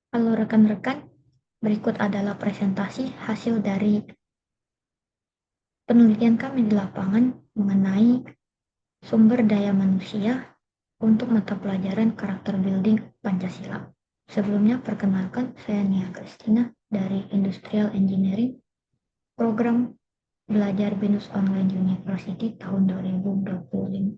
Halo rekan-rekan, berikut adalah presentasi hasil dari penelitian kami di lapangan mengenai sumber daya manusia untuk mata pelajaran karakter building Pancasila. Sebelumnya, perkenalkan saya Nia Kristina dari Industrial Engineering, program belajar BINUS Online University tahun 2025.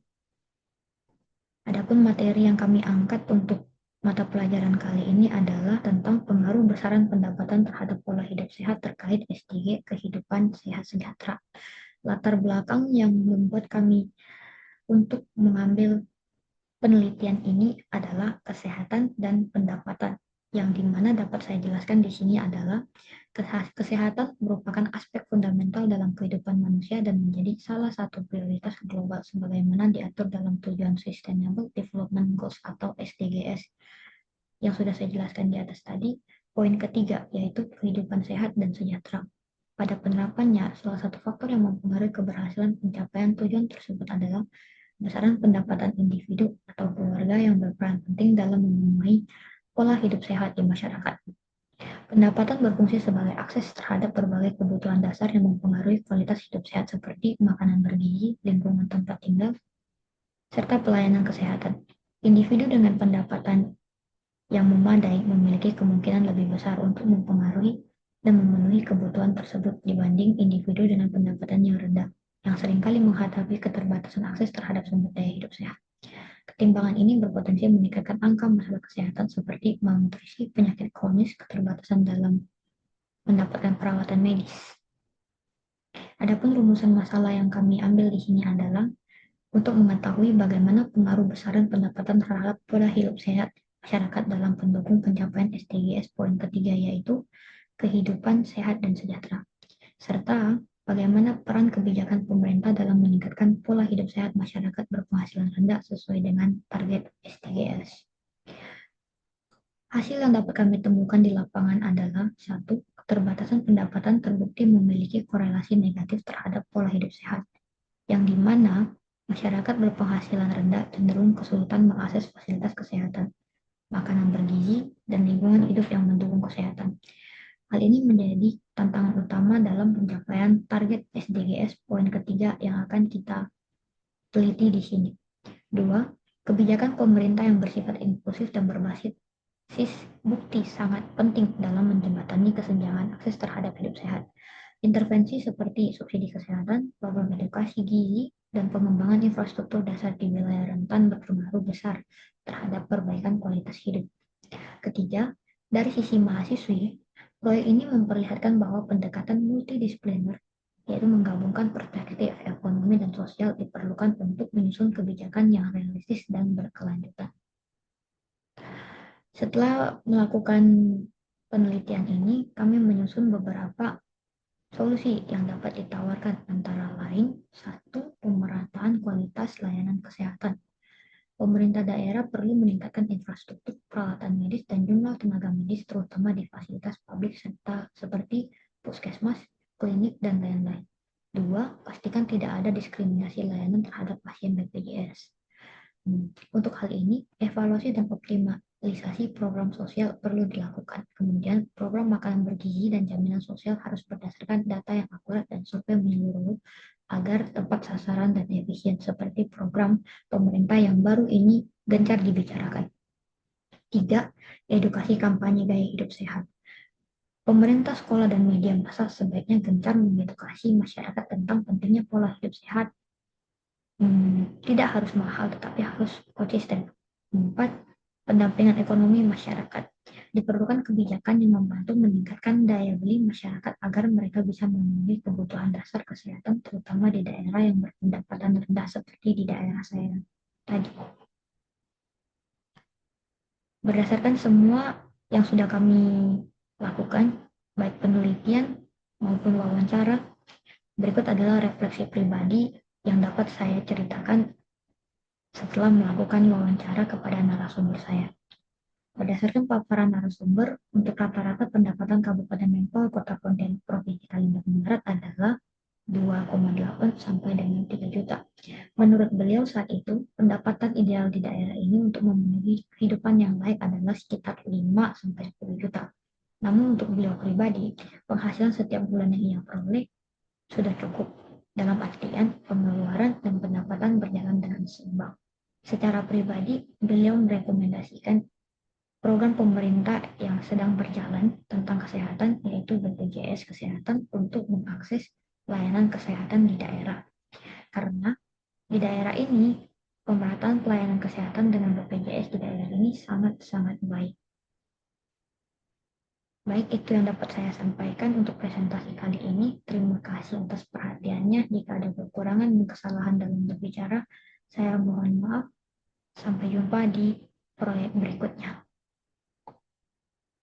Adapun materi yang kami angkat untuk mata pelajaran kali ini adalah tentang pengaruh besaran pendapatan terhadap pola hidup sehat terkait SDG kehidupan sehat sejahtera. Latar belakang yang membuat kami untuk mengambil penelitian ini adalah kesehatan dan pendapatan. Yang dimana dapat saya jelaskan di sini adalah kesehatan merupakan aspek fundamental dalam kehidupan manusia dan menjadi salah satu prioritas global sebagaimana diatur dalam tujuan Sustainable Development Goals atau SDGs yang sudah saya jelaskan di atas tadi. Poin ketiga yaitu kehidupan sehat dan sejahtera. Pada penerapannya, salah satu faktor yang mempengaruhi keberhasilan pencapaian tujuan tersebut adalah besaran pendapatan individu atau keluarga yang berperan penting dalam memenuhi pola hidup sehat di masyarakat. Pendapatan berfungsi sebagai akses terhadap berbagai kebutuhan dasar yang mempengaruhi kualitas hidup sehat seperti makanan bergizi, lingkungan tempat tinggal, serta pelayanan kesehatan. Individu dengan pendapatan yang memadai memiliki kemungkinan lebih besar untuk mempengaruhi dan memenuhi kebutuhan tersebut dibanding individu dengan pendapatan yang rendah, yang seringkali menghadapi keterbatasan akses terhadap sumber daya hidup sehat. Ketimbangan ini berpotensi meningkatkan angka masalah kesehatan seperti malnutrisi, penyakit kronis, keterbatasan dalam mendapatkan perawatan medis. Adapun rumusan masalah yang kami ambil di sini adalah untuk mengetahui bagaimana pengaruh besaran pendapatan terhadap pola hidup sehat masyarakat dalam pendukung pencapaian SDGs poin ketiga yaitu kehidupan sehat dan sejahtera, serta bagaimana peran kebijakan pemerintah dalam meningkatkan pola hidup sehat masyarakat berpenghasilan rendah sesuai dengan target SDGs. Hasil yang dapat kami temukan di lapangan adalah satu, keterbatasan pendapatan terbukti memiliki korelasi negatif terhadap pola hidup sehat, yang dimana masyarakat berpenghasilan rendah cenderung kesulitan mengakses fasilitas kesehatan, makanan bergizi, dan lingkungan hidup yang mendukung kesehatan. Hal ini menjadi tantangan utama dalam pencapaian target SDGs poin ketiga yang akan kita teliti di sini. Dua, kebijakan pemerintah yang bersifat inklusif dan berbasis bukti sangat penting dalam menjembatani kesenjangan akses terhadap hidup sehat. Intervensi seperti subsidi kesehatan, program edukasi gizi, dan pengembangan infrastruktur dasar di wilayah rentan berpengaruh besar terhadap perbaikan kualitas hidup. Ketiga, dari sisi mahasiswi, proyek ini memperlihatkan bahwa pendekatan multidisipliner, yaitu menggabungkan perspektif ekonomi dan sosial, diperlukan untuk menyusun kebijakan yang realistis dan berkelanjutan. Setelah melakukan penelitian ini, kami menyusun beberapa solusi yang dapat ditawarkan antara lain, satu, pemerataan kualitas layanan kesehatan. Pemerintah daerah perlu meningkatkan infrastruktur peralatan medis dan jumlah tenaga medis terutama di fasilitas publik serta seperti puskesmas, klinik, dan lain-lain. Dua, pastikan tidak ada diskriminasi layanan terhadap pasien BPJS. Untuk hal ini, evaluasi dan optimalisasi program sosial perlu dilakukan. Kemudian, program makanan bergizi dan jaminan sosial harus berdasarkan data yang akurat dan survei menyeluruh agar tepat sasaran dan efisien seperti program pemerintah yang baru ini gencar dibicarakan. Tiga, edukasi kampanye gaya hidup sehat. Pemerintah, sekolah, dan media massa sebaiknya gencar mengedukasi masyarakat tentang pentingnya pola hidup sehat. Tidak harus mahal, tetapi harus konsisten. Empat, pendampingan ekonomi masyarakat. Diperlukan kebijakan yang membantu meningkatkan daya beli masyarakat agar mereka bisa memenuhi kebutuhan dasar kesehatan, terutama di daerah yang berpendapatan rendah seperti di daerah saya tadi. Berdasarkan semua yang sudah kami lakukan, baik penelitian maupun wawancara, berikut adalah refleksi pribadi yang dapat saya ceritakan setelah melakukan wawancara kepada narasumber saya. Berdasarkan paparan narasumber, untuk rata-rata pendapatan Kabupaten Mempel, Kota Pontianak, Provinsi Kalimantan Barat adalah 2,8 sampai dengan 3 juta. Menurut beliau saat itu, pendapatan ideal di daerah ini untuk memenuhi kehidupan yang layak adalah sekitar 5 sampai 10 juta. Namun untuk beliau pribadi, penghasilan setiap bulan yang ia peroleh sudah cukup, dalam artian pengeluaran dan pendapatan berjalan dengan seimbang. Secara pribadi, beliau merekomendasikan program pemerintah yang sedang berjalan tentang kesehatan, yaitu BPJS Kesehatan, untuk mengakses layanan kesehatan di daerah. Karena di daerah ini, pemerataan pelayanan kesehatan dengan BPJS di daerah ini sangat-sangat baik. Baik, itu yang dapat saya sampaikan untuk presentasi kali ini. Terima kasih atas perhatiannya. Jika ada kekurangan dan kesalahan dalam berbicara, saya mohon maaf. Sampai jumpa di proyek berikutnya.